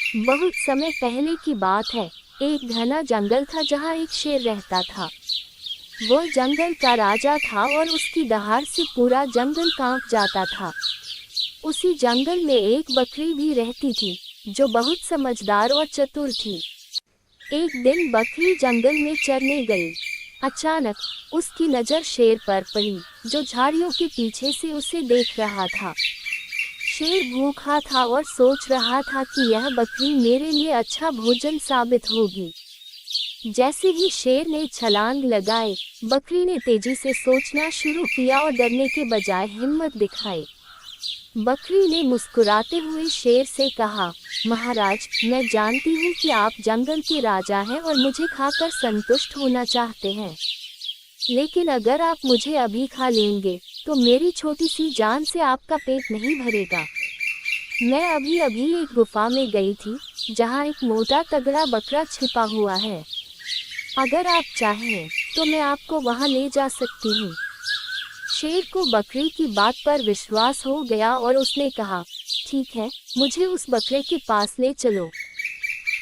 बहुत समय पहले की बात है। एक घना जंगल था जहाँ एक शेर रहता था। वो जंगल का राजा था और उसकी दहाड़ से पूरा जंगल कांप जाता था। उसी जंगल में एक बकरी भी रहती थी, जो बहुत समझदार और चतुर थी। एक दिन बकरी जंगल में चरने गई। अचानक उसकी नज़र शेर पर पड़ी, जो झाड़ियों के पीछे से उसे देख रहा था। शेर भूखा था और सोच रहा था कि यह बकरी मेरे लिए अच्छा भोजन साबित होगी। जैसे ही शेर ने छलांग लगाई, बकरी ने तेजी से सोचना शुरू किया और डरने के बजाय हिम्मत दिखाई। बकरी ने मुस्कुराते हुए शेर से कहा, महाराज, मैं जानती हूँ कि आप जंगल के राजा हैं और मुझे खाकर संतुष्ट होना चाहते हैं। लेकिन अगर आप मुझे अभी खा लेंगे, तो मेरी छोटी सी जान से आपका पेट नहीं भरेगा। मैं अभी अभी एक गुफा में गई थी, जहाँ एक मोटा तगड़ा बकरा छिपा हुआ है। अगर आप चाहें, तो मैं आपको वहाँ ले जा सकती हूँ। शेर को बकरी की बात पर विश्वास हो गया और उसने कहा, ठीक है, मुझे उस बकरे के पास ले चलो,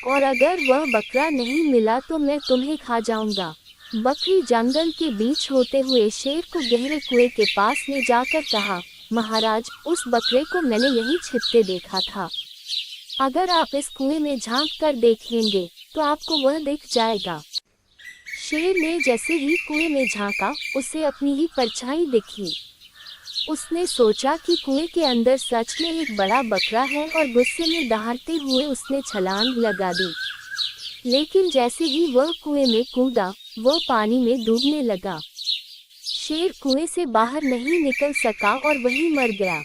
और अगर वह बकरा नहीं मिला तो मैं तुम्हें खा जाऊंगा। बकरी जंगल के बीच होते हुए शेर को गहरे कुएं के पास ले जाकर कहा, महाराज, उस बकरे को मैंने यहीं छिपते देखा था। अगर आप इस कुएं में झांक कर देखेंगे, तो आपको वह दिख जाएगा। शेर ने जैसे ही कुएं में झांका, उसे अपनी ही परछाई दिखी। उसने सोचा कि कुएं के अंदर सच में एक बड़ा बकरा है और गुस्से में दहाड़ते हुए उसने छलांग लगा दी। लेकिन जैसे ही वह कुएं में कूदा, वह पानी में डूबने लगा। शेर कुएं से बाहर नहीं निकल सका और वहीं मर गया।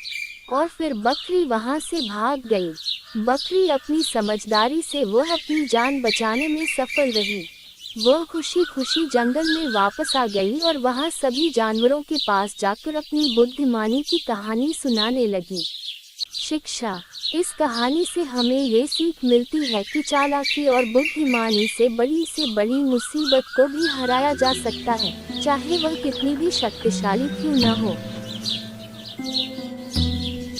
और फिर बकरी वहां से भाग गई। बकरी अपनी समझदारी से वह अपनी जान बचाने में सफल रही। वह खुशी खुशी जंगल में वापस आ गई और वहां सभी जानवरों के पास जाकर अपनी बुद्धिमानी की कहानी सुनाने लगी। शिक्षा: इस कहानी से हमें ये सीख मिलती है कि चालाकी और बुद्धिमानी से बड़ी मुसीबत को भी हराया जा सकता है, चाहे वह कितनी भी शक्तिशाली क्यों न हो।